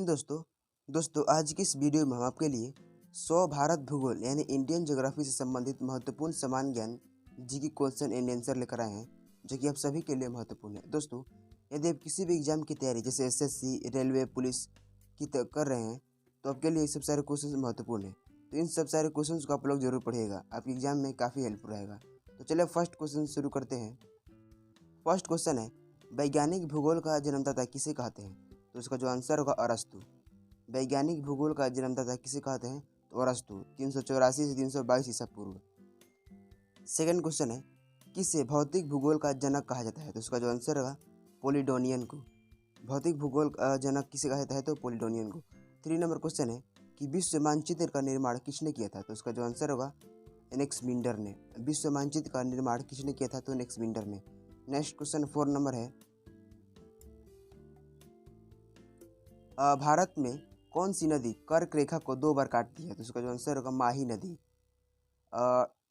Question दोस्तों आज की इस वीडियो में हम आपके लिए 100 भारत भूगोल यानी इंडियन ज्योग्राफी से संबंधित महत्वपूर्ण सामान्य ज्ञान जी की क्वेश्चन एंड आंसर लेकर आए हैं जो कि आप सभी के लिए महत्वपूर्ण है। दोस्तों यदि आप किसी भी एग्जाम की तैयारी जैसे एसएससी, रेलवे, पुलिस की कर रहे हैं तो आपके लिए सब सारे क्वेश्चन महत्वपूर्ण है। तो इन सब सारे क्वेश्चन को आप लोग जरूर पढ़िएगा, आपके एग्जाम में काफ़ी हेल्प रहेगा। तो चलिए फर्स्ट क्वेश्चन शुरू करते हैं। फर्स्ट क्वेश्चन है, वैज्ञानिक भूगोल का जन्मदाता किसे कहते हैं? तो इसका जो आंसर होगा अरस्तु। वैज्ञानिक भूगोल का जन्मदाता किसे कहते हैं? तो अरस्तु 384 से 322 ईसा पूर्व। सेकंड क्वेश्चन है, किसे भौतिक भूगोल का जनक कहा जाता है? तो इसका जो आंसर होगा पोलिडोनियन को। भौतिक भूगोल का जनक किसे कहा जाता है? तो पोलिडोनियन को। 3 नंबर क्वेश्चन है कि विश्व मानचित्र का निर्माण किसने किया था? तो इसका जो आंसर होगा एनेक्सविंडर ने। विश्व मानचित्र का निर्माण किसने किया था? तो एनेक्सविंडर ने। नेक्स्ट क्वेश्चन 4 नंबर है, भारत में कौन सी नदी कर्क रेखा को 2 बार काटती है? तो इसका जो आंसर होगा माही नदी।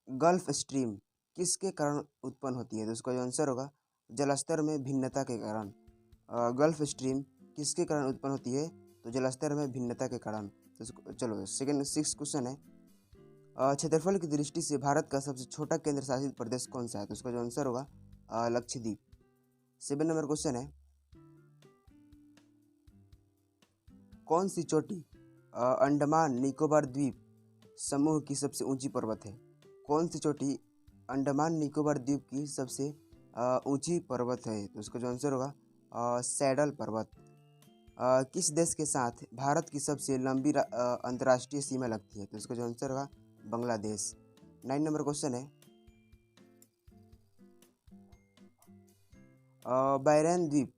गल्फ स्ट्रीम किसके कारण उत्पन्न होती है? तो इसका जो आंसर होगा जलस्तर में भिन्नता के कारण। गल्फ स्ट्रीम किसके कारण उत्पन्न होती है? तो जलस्तर में भिन्नता के कारण। तो चलो सेकंड 6 क्वेश्चन है, क्षेत्रफल की दृष्टि से भारत का सबसे छोटा केंद्र शासित प्रदेश कौन सा है? तो इसका जो आंसर होगा लक्षद्वीप। 7 नंबर क्वेश्चन है, कौन सी चोटी अंडमान निकोबार द्वीप समूह की सबसे ऊंची पर्वत है? कौन सी चोटी अंडमान निकोबार द्वीप की सबसे ऊंची पर्वत है? तो इसका जो आंसर होगा सैडल पर्वत। किस देश के साथ भारत की सबसे लंबी अंतर्राष्ट्रीय सीमा लगती है? तो इसका जो आंसर होगा बांग्लादेश। 9 नंबर क्वेश्चन है, बैरन द्वीप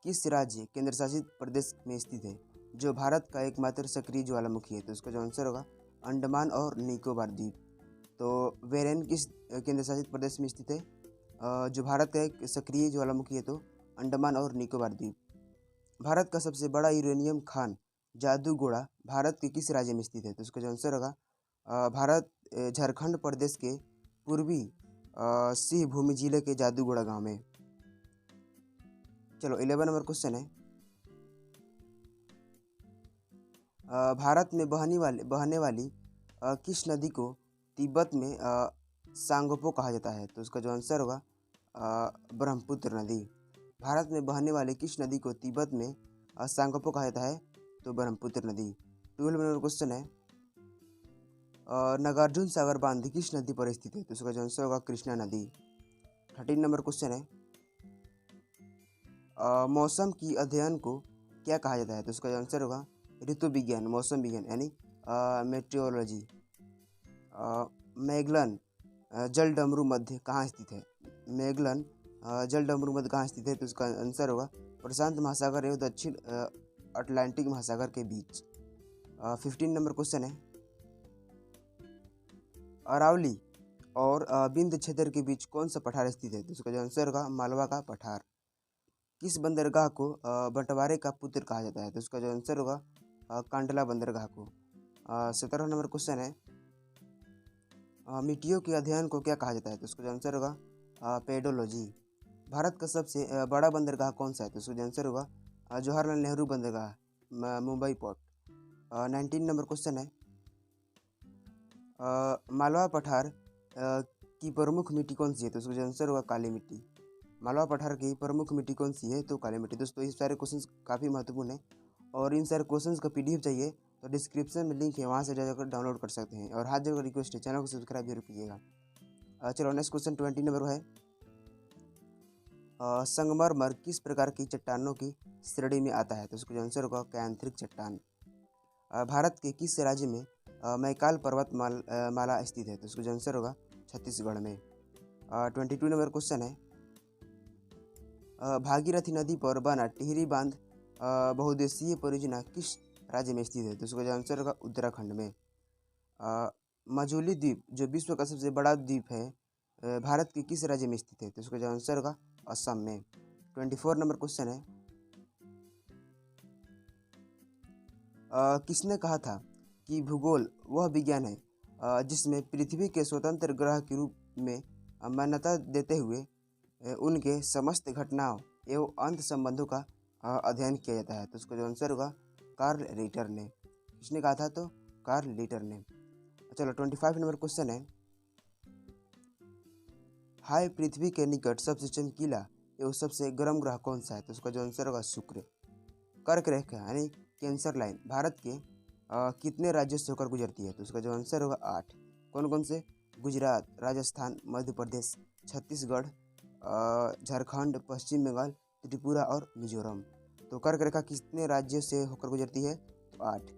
किस राज्य केंद्र शासित प्रदेश में स्थित है जो भारत का एकमात्र सक्रिय ज्वालामुखी है? तो इसका जो आंसर होगा अंडमान और निकोबार द्वीप। तो बैरन किस केंद्र शासित प्रदेश में स्थित है जो भारत का एक सक्रिय ज्वालामुखी है? तो अंडमान और निकोबार द्वीप। भारत का सबसे बड़ा यूरेनियम खान जादूगोड़ा भारत के किस राज्य में स्थित है? तो इसका जो आंसर होगा भारत झारखंड प्रदेश के पूर्वी सिंहभूमि जिले के जादूगोड़ा गांव में। चलो 11 नंबर क्वेश्चन है, भारत में बहने वाली किस नदी को तिब्बत में सांगपो कहा जाता है? तो उसका जो आंसर होगा ब्रह्मपुत्र नदी। भारत में बहने वाली किस नदी को तिब्बत में सांगपो कहा जाता है? तो ब्रह्मपुत्र नदी। 12 नंबर क्वेश्चन है, नागार्जुन सागर बांध किस नदी पर स्थित है? तो उसका जो आंसर होगा कृष्णा नदी। 13 नंबर क्वेश्चन है, मौसम की अध्ययन को क्या कहा जाता है? तो उसका आंसर होगा ऋतु विज्ञान, मौसम विज्ञान यानी मेट्रियोलॉजी। मैगलन जलडमरू मध्य कहाँ स्थित है? मैगलन जलडमरू मध्य कहाँ स्थित है? तो उसका आंसर होगा प्रशांत महासागर एवं दक्षिण अटलांटिक महासागर के बीच। 15 नंबर क्वेश्चन है, अरावली और बिंद क्षेत्र के बीच कौन सा पठार स्थित है? तो उसका जो आंसर होगा मालवा का पठार। किस बंदरगाह को बंटवारे का पुत्र कहा जाता है? तो उसका जो आंसर होगा कांडला बंदरगाह को। 17 नंबर क्वेश्चन है, मिट्टियों के अध्ययन को क्या कहा जाता है? तो उसका जो आंसर होगा पेडोलॉजी। भारत का सबसे बड़ा बंदरगाह कौन सा है? तो उसका जो आंसर होगा जवाहरलाल नेहरू बंदरगाह, मुंबई पोर्ट। 19 नंबर क्वेश्चन है, मालवा पठार की प्रमुख मिट्टी कौन सी है? तो उसका जो आंसर होगा काली मिट्टी। मालवा पठार की प्रमुख मिट्टी कौन सी है? तो काली मिट्टी। दोस्तों ये सारे क्वेश्चंस काफ़ी महत्वपूर्ण है और इन सारे क्वेश्चंस का पीडीएफ चाहिए तो डिस्क्रिप्शन में लिंक है, वहाँ से जाकर डाउनलोड कर सकते हैं। और हाथ जोड़कर रिक्वेस्ट है, चैनल को सब्सक्राइब जरूर कीजिएगा। चलो नेक्स्ट क्वेश्चन 20 नंबर है, संगमरमर किस प्रकार की चट्टानों की श्रेणी में आता है? तो उसका आंसर होगा कैंथ्रिक चट्टान। भारत के किस राज्य में मैकाल पर्वत माला स्थित है? तो उसका आंसर होगा छत्तीसगढ़ में। 22 नंबर क्वेश्चन है, भागीरथी नदी पर बना टिहरी बांध बहुउद्देशीय परियोजना किस राज्य में स्थित है? तो उसका आंसर होगा उत्तराखंड में। मजुली द्वीप जो विश्व का सबसे बड़ा द्वीप है भारत के किस राज्य में स्थित है? तो उसका आंसर होगा असम में। 24 नंबर क्वेश्चन है, किसने कहा था कि भूगोल वह विज्ञान है जिसमें पृथ्वी के स्वतंत्र ग्रह के रूप में मान्यता देते हुए उनके समस्त घटनाओं एवं अंत संबंधों का अध्ययन किया जाता है? तो उसका जो आंसर होगा कार्ल रिटर ने। किसने कहा था? तो कार्ल रिटर ने। चलो 25 नंबर क्वेश्चन है, हाय पृथ्वी के निकट सबसे चमकीला एवं सबसे गर्म ग्रह कौन सा है? तो उसका जो आंसर होगा शुक्र। कर्क रेखा यानी कैंसर लाइन भारत के कितने राज्यों से होकर गुजरती है? तो उसका जो आंसर होगा 8। कौन कौन से? गुजरात, राजस्थान, मध्य प्रदेश, छत्तीसगढ़, झारखंड, पश्चिम बंगाल, त्रिपुरा और मिजोरम। तो कर्क रेखा कितने राज्यों से होकर गुजरती है? तो 8।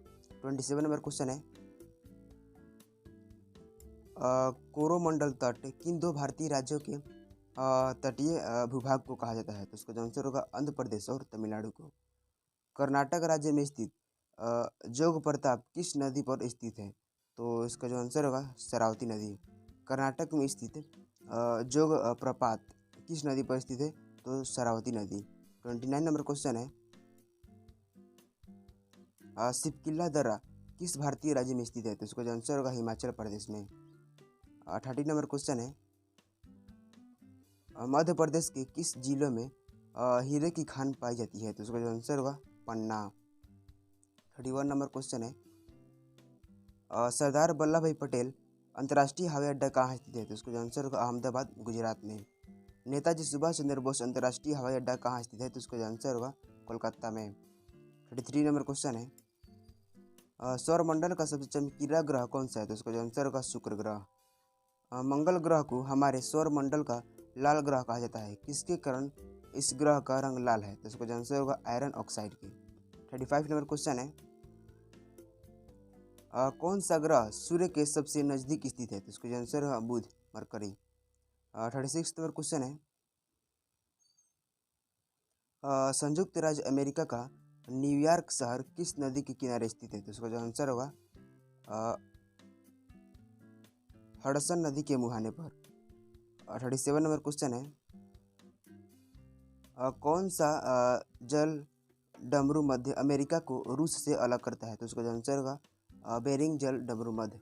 27 नंबर क्वेश्चन है, कोरोमंडल तट किन दो भारतीय राज्यों के तटीय भूभाग को कहा जाता है? तो उसका जो आंसर होगा आंध्र प्रदेश और तमिलनाडु को। कर्नाटक राज्य में स्थित जोग प्रताप किस नदी पर स्थित है? तो इसका जो आंसर होगा शरावती नदी। कर्नाटक में स्थित जोग प्रपात किस नदी पर स्थित है? तो शरावती नदी। 29 नंबर क्वेश्चन है, सिपकिल्ला दर्रा किस भारतीय राज्य में स्थित है? तो इसका जो आंसर होगा हिमाचल प्रदेश में। 30 नंबर क्वेश्चन है, मध्य प्रदेश के किस जिलों में हीरे की खान पाई जाती है? तो उसका जो आंसर होगा पन्ना। 31 नंबर क्वेश्चन है, सरदार वल्लभ भाई पटेल अंतर्राष्ट्रीय हवाई अड्डा कहाँ स्थित है? तो उसका जो आंसर होगा अहमदाबाद गुजरात में। नेताजी सुभाष चंद्र बोस अंतर्राष्ट्रीय हवाई अड्डा कहाँ स्थित है? तो उसका जो आंसर होगा कोलकाता में। 33 नंबर क्वेश्चन है, सौरमंडल का सबसे चमकीला ग्रह कौन सा है? तो उसका जो आंसर होगा शुक्र ग्रह। मंगल ग्रह को हमारे सौर मंडल का लाल ग्रह कहा जाता है, किसके कारण इस ग्रह का रंग लाल है? तो इसका आंसर होगा आयरन ऑक्साइड के। 35 नंबर क्वेश्चन है, कौन सा ग्रह सूर्य के सबसे नजदीक स्थित है? तो इसका आंसर होगा बुध मरकरी। 36 नंबर क्वेश्चन है, संयुक्त राज्य अमेरिका का न्यूयॉर्क शहर किस नदी के किनारे स्थित है? तो इसका जो आंसर होगा हडसन नदी के मुहाने पर। 37 नंबर क्वेश्चन है, कौन सा जल डमरू मध्य अमेरिका को रूस से अलग करता है? तो उसका आंसर होगा बेरिंग जल डमरू मध्य।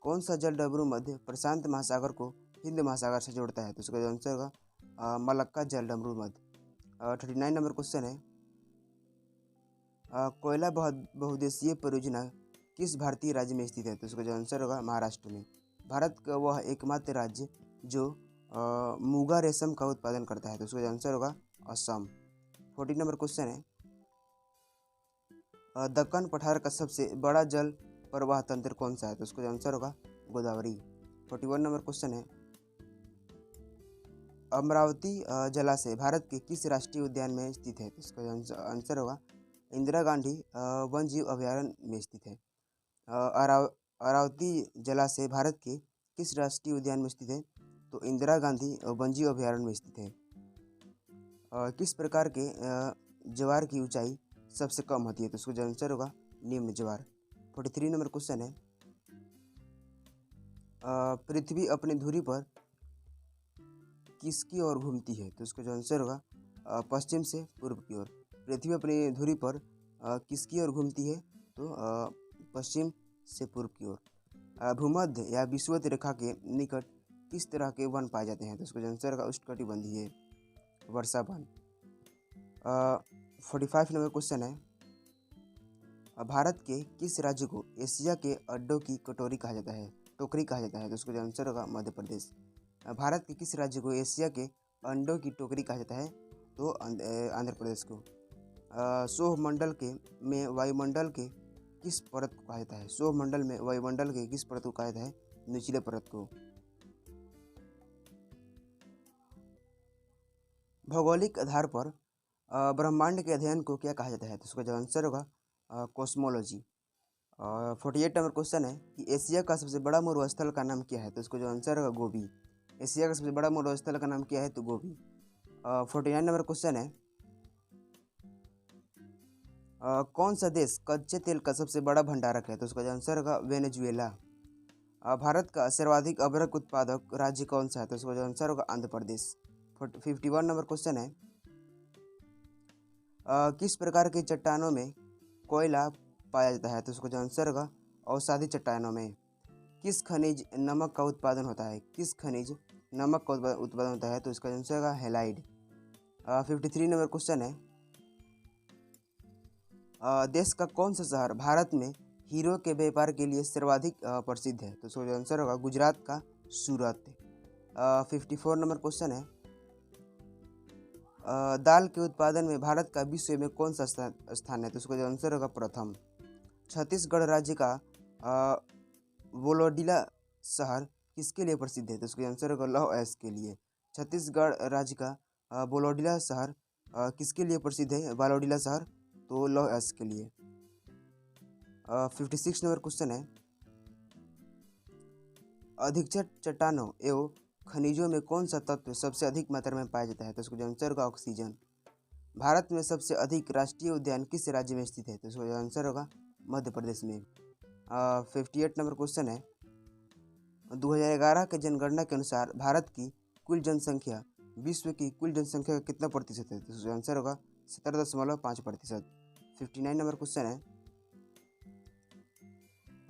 कौन सा जल डमरू मध्य प्रशांत महासागर को हिंद महासागर से जोड़ता है? तो उसका आंसर होगा मलक्का जल डमरू मध्य। 39 नंबर क्वेश्चन है, कोयला बहुउद्देशीय परियोजना किस भारतीय राज्य में स्थित है? तो उसका आंसर होगा महाराष्ट्र में। भारत का वह एकमात्र राज्य जो मूंगा रेशम का उत्पादन करता है, तो उसका आंसर होगा असम। 40 नंबर क्वेश्चन है, दक्कन पठार का सबसे बड़ा जल प्रवाह तंत्र कौन सा है? तो उसका आंसर होगा गोदावरी। 41 नंबर क्वेश्चन है, अमरावती जलाशय भारत के किस राष्ट्रीय उद्यान में स्थित है? तो इसका आंसर होगा इंदिरा गांधी वन जीव अभयारण्य में स्थित है। अरावती जलाशय भारत के किस राष्ट्रीय उद्यान में स्थित है? तो इंदिरा गांधी वन जीव अभयारण्य में स्थित है। किस प्रकार के ज्वार की ऊंचाई सबसे कम होती है? तो उसका आंसर होगा निम्न ज्वार। 43 नंबर क्वेश्चन है, पृथ्वी अपनी धुरी पर किसकी ओर घूमती है? तो उसका आंसर होगा पश्चिम से पूर्व की ओर। पृथ्वी अपनी धुरी पर किसकी ओर घूमती है? तो पश्चिम से पूर्व की ओर। भूमध्य या विषुवत रेखा के निकट किस तरह के वन पाए जाते हैं? तो उसका आंसर होगा उष्णकटिबंधीय वर्षा वन। 45 नंबर क्वेश्चन है, भारत के किस राज्य को एशिया के अड्डों की कटोरी कहा जाता है, टोकरी कहा जाता है? तो उसका आंसर होगा मध्य प्रदेश। भारत के किस राज्य को एशिया के अंडों की टोकरी कहा जाता है? तो आंध्र प्रदेश को। सौर मंडल के में वायुमंडल के किस परत को कहा जाता है? सौर मंडल में वायुमंडल के किस परत को कहा जाता है? निचले परत को। भौगोलिक आधार पर ब्रह्मांड के अध्ययन को क्या कहा जाता है? तो उसका आंसर होगा कॉस्मोलॉजी। 48 नंबर क्वेश्चन है कि एशिया का सबसे बड़ा मरुस्थल का नाम क्या है? तो उसका आंसर होगा गोबी। एशिया का सबसे बड़ा मरुस्थल का नाम क्या है? तो गोबी। 49 नंबर क्वेश्चन है, कौन सा देश कच्चे तेल का सबसे बड़ा भंडारक है? तो उसका आंसर होगा वेनेजुएला। भारत का सर्वाधिक अभ्रक उत्पादक राज्य कौन सा है? तो उसका आंसर होगा आंध्र प्रदेश। 51 नंबर क्वेश्चन है, किस प्रकार की चट्टानों में कोयला पाया जाता है? तो उसका आंसर होगा अवसादी चट्टानों में। किस खनिज नमक का उत्पादन होता है? किस खनिज नमक का उत्पादन होता है? तो इसका आंसर होगा हेलाइड। 53 नंबर क्वेश्चन है, देश का कौन सा शहर भारत में हीरो के व्यापार के लिए सर्वाधिक प्रसिद्ध है? तो इसका जो आंसर होगा गुजरात का सूरत। 54 नंबर क्वेश्चन है, दाल के उत्पादन में भारत का विश्व में कौन सा स्थान है? तो इसका जो आंसर होगा प्रथम। छत्तीसगढ़ राज्य का वोलोडिला शहर किसके लिए प्रसिद्ध है? तो इसका आंसर होगा लौह अयस्क के लिए। छत्तीसगढ़ राज्य का वोलोडिला शहर किसके लिए प्रसिद्ध है? वोलोडिला शहर तो लौह अयस्क के लिए। 56 नंबर क्वेश्चन है, अधिकतर चट्टानों एवं खनिजों में कौन सा तत्व सबसे अधिक मात्रा में पाया जाता है? तो इसका आंसर होगा ऑक्सीजन। भारत में सबसे अधिक राष्ट्रीय उद्यान किस राज्य में स्थित है? तो इसका आंसर होगा मध्य प्रदेश में। 58 नंबर क्वेश्चन है, 2011 के जनगणना के अनुसार भारत की कुल जनसंख्या विश्व की कुल जनसंख्या का कितना प्रतिशत है? तो इसका आंसर होगा 17.5%। 59 नंबर क्वेश्चन है,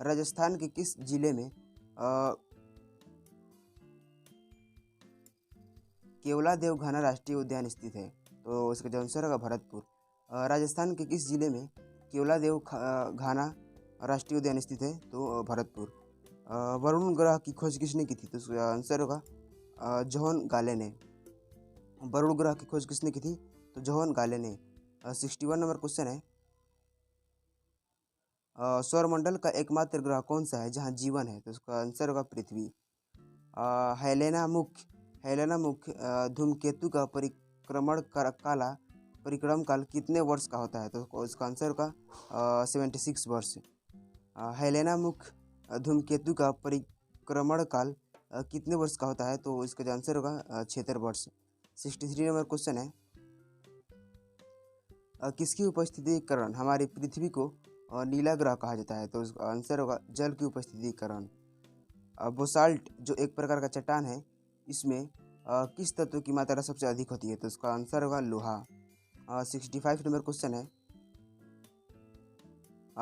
राजस्थान के किस जिले में केवलादेव घाना राष्ट्रीय उद्यान स्थित है? तो इसका जो आंसर होगा भरतपुर। राजस्थान के किस जिले में केवलादेव घाना राष्ट्रीय उद्यान स्थित है? तो भरतपुर। वरुण ग्रह की खोज किसने की थी? तो इसका आंसर होगा जॉन गाले ने। वरुण ग्रह की खोज किसने की थी? तो जॉन गाले ने। 61 नंबर क्वेश्चन है, सौरमंडल का एकमात्र ग्रह कौन सा है जहां जीवन है? तो इसका आंसर होगा पृथ्वी। हेलेना मुख्य धूमकेतु का परिक्रम काल कितने वर्ष का होता है? तो इसका आंसर होगा 76 वर्ष। हेलेना मुख्य धूमकेतु का परिक्रमण काल कितने वर्ष का होता है? तो इसका जो आंसर होगा 76 वर्ष। 63 नंबर क्वेश्चन है, किसकी उपस्थिति के कारण हमारी पृथ्वी को नीला ग्रह कहा जाता है? तो इसका आंसर होगा जल की उपस्थिति के कारण। बोसाल्ट जो एक प्रकार का चट्टान है, इसमें किस तत्व की मात्रा सबसे अधिक होती है? तो इसका आंसर होगा लोहा। 65 नंबर क्वेश्चन है,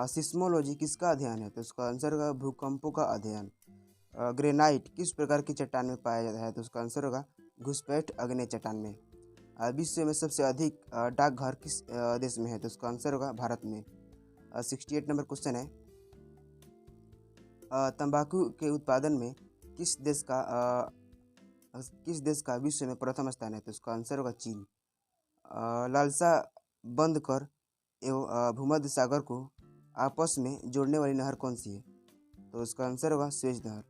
सिस्मोलॉजी किसका अध्ययन है? तो इसका आंसर होगा भूकंपों का अध्ययन। ग्रेनाइट किस प्रकार की चट्टान में पाया जाता है? तो उसका आंसर होगा घुसपैठ आग्नेय चट्टान में। विश्व में सबसे अधिक डाकघर किस देश में है? तो उसका आंसर होगा भारत में। 68 नंबर क्वेश्चन है, तंबाकू के उत्पादन में किस देश का विश्व में प्रथम स्थान है? तो उसका आंसर होगा चीन। लालसा बंद कर एवं भूमध्य सागर को आपस में जोड़ने वाली नहर कौन सी है? तो उसका आंसर होगा स्वेज नहर।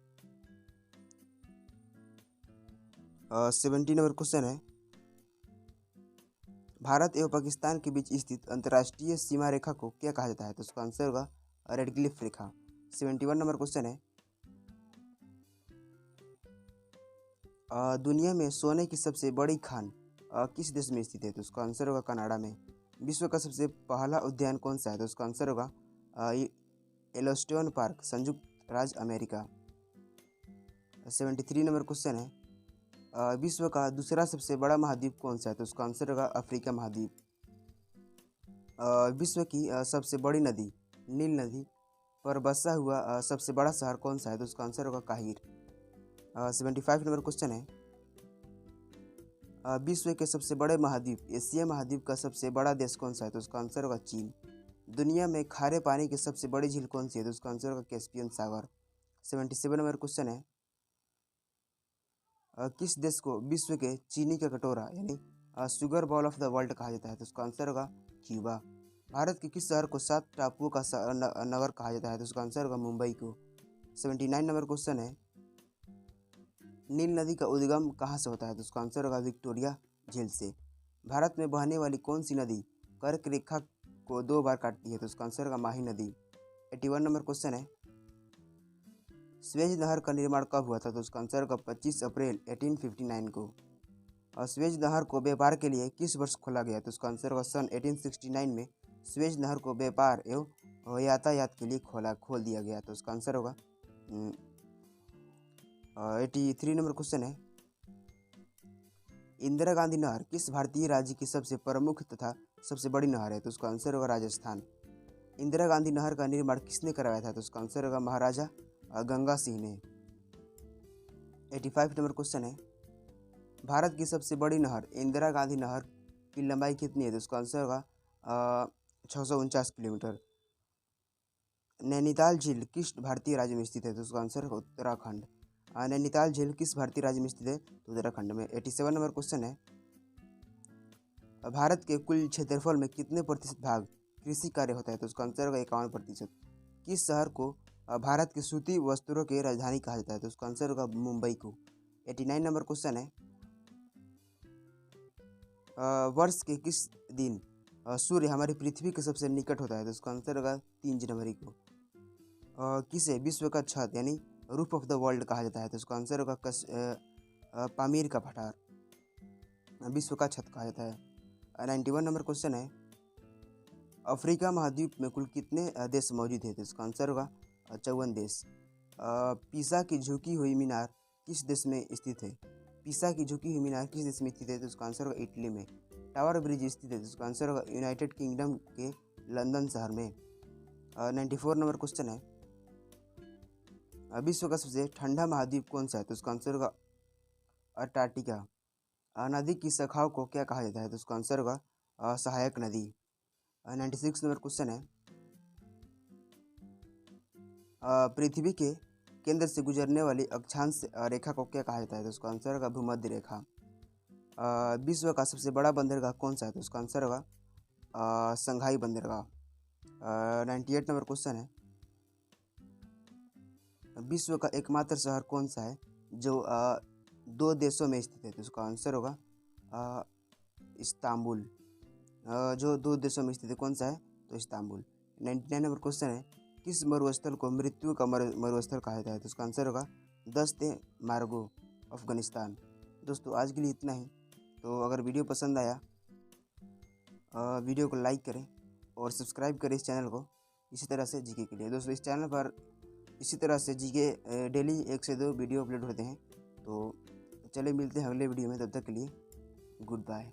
70 नंबर क्वेश्चन है, भारत एवं पाकिस्तान के बीच स्थित अंतर्राष्ट्रीय सीमा रेखा को क्या कहा जाता है? तो उसका आंसर होगा रेड क्लिफ रेखा। 71 नंबर क्वेश्चन है, दुनिया में सोने की सबसे बड़ी खान किस देश में स्थित है? तो उसका आंसर होगा कनाडा में। विश्व का सबसे पहला उद्यान कौन सा है? तो उसका आंसर होगा येलोस्टोन पार्क, संयुक्त राज्य अमेरिका। 73 नंबर क्वेश्चन है, विश्व का दूसरा सबसे बड़ा महाद्वीप कौन सा है? तो उसका आंसर होगा अफ्रीका महाद्वीप। विश्व की सबसे बड़ी नदी नील नदी पर बसा हुआ सबसे बड़ा शहर कौन सा है? तो उसका आंसर होगा काहिर। 75 नंबर क्वेश्चन है, विश्व के सबसे बड़े महाद्वीप एशिया महाद्वीप का सबसे बड़ा देश कौन सा है? तो उसका आंसर होगा चीन। दुनिया में खारे पानी की सबसे बड़ी झील कौन सी है? तो उसका आंसर होगा कैस्पियन सागर। 77 नंबर क्वेश्चन है, किस देश को विश्व के चीनी का कटोरा यानी sugar ball of the world कहा जाता है? तो उसका आंसर होगा क्यूबा। भारत के किस शहर को 7 टापुओं का नगर कहा जाता है? तो उसका आंसर होगा मुंबई को। 79 नंबर क्वेश्चन है, नील नदी का उद्गम कहाँ से होता है? तो उसका आंसर होगा विक्टोरिया झील से। भारत में बहने वाली कौन सी नदी कर्क रेखा को 2 बार काटती है? तो उसका आंसर होगा माही नदी। 81 नंबर क्वेश्चन है, स्वेज नहर का निर्माण कब हुआ था? तो उसका आंसर होगा 25 अप्रैल 1859 को। और स्वेज नहर को व्यापार के लिए किस वर्ष खोला गया? तो उसका आंसर होगा सन 1869 में स्वेज नहर को व्यापार एवं यातायात के लिए खोल दिया गया। तो उसका आंसर होगा 83 नंबर क्वेश्चन है, इंदिरा गांधी नहर किस भारतीय राज्य की सबसे प्रमुख तथा सबसे बड़ी नहर है? तो उसका आंसर होगा राजस्थान। इंदिरा गांधी नहर का निर्माण किसने करवाया था? तो उसका आंसर होगा महाराजा गंगा सिंह ने। 85 नंबर क्वेश्चन है, भारत की सबसे बड़ी नहर इंदिरा गांधी नहर की लंबाई कितनी है? तो उसका आंसर होगा 649 किलोमीटर। नैनीताल झील किस भारतीय राज्य में स्थित है? तो उसका आंसर है उत्तराखंड। नैनीताल झील किस भारतीय राज्य में स्थित है? तो उत्तराखंड में। 87 नंबर क्वेश्चन है, भारत के कुल क्षेत्रफल में कितने प्रतिशत भाग कृषि कार्य होता है? तो उसका आंसर होगा 51%। किस शहर को भारत के सूती वस्त्रों की राजधानी कहा जाता है? तो उसका आंसर होगा मुंबई को। 89 नंबर क्वेश्चन है, वर्ष के किस दिन सूर्य हमारी पृथ्वी के सबसे निकट होता है? तो उसका आंसर होगा 3 जनवरी को। किसे विश्व का छत यानी रूफ ऑफ द वर्ल्ड कहा जाता है? तो उसका आंसर होगा पामीर का पठार विश्व का छत कहा जाता है। 91 नंबर क्वेश्चन है, अफ्रीका महाद्वीप में कुल कितने देश मौजूद हैं? तो इसका आंसर होगा 54 देश। पीसा की झुकी हुई मीनार किस देश में स्थित है? पीसा की झुकी हुई मीनार किस देश में स्थित है? तो उसका आंसर होगा इटली में। टावर ब्रिज स्थित है? तो उसका आंसर होगा यूनाइटेड किंगडम के लंदन शहर में। 94 नंबर क्वेश्चन है, विश्व का सबसे ठंडा महाद्वीप कौन सा है? तो उसका आंसर होगा अंटार्कटिका। नदी की शाखाओं को क्या कहा जाता है? तो उसका आंसर होगा सहायक नदी। 96 नंबर क्वेश्चन है, पृथ्वी के केंद्र से गुजरने वाली अक्षांश रेखा को क्या कहा जाता है? तो उसका आंसर होगा भूमध्य रेखा। विश्व का सबसे बड़ा बंदरगाह कौन सा है? तो उसका आंसर होगा संघाई बंदरगाह। 98 नंबर क्वेश्चन है, विश्व का एकमात्र शहर कौन सा है जो 2 देशों में स्थित है? तो उसका आंसर होगा इस्तांबुल। जो 2 देशों में स्थित है कौन सा है? तो इस्तांबुल। 99 नंबर क्वेश्चन है, किस मरुस्थल को मृत्यु का मरुस्थल कहा जाता है? तो उसका आंसर होगा दस्ते मार्गो अफगानिस्तान। दोस्तों आज के लिए इतना ही। तो अगर वीडियो पसंद आया वीडियो को लाइक करें और सब्सक्राइब करें इस चैनल को इसी तरह से जीके के लिए। दोस्तों इस चैनल पर इसी तरह से जीके डेली 1 से 2 वीडियो अपलोड होते हैं। तो चलिए मिलते हैं अगले वीडियो में, तब तक के लिए गुड बाय।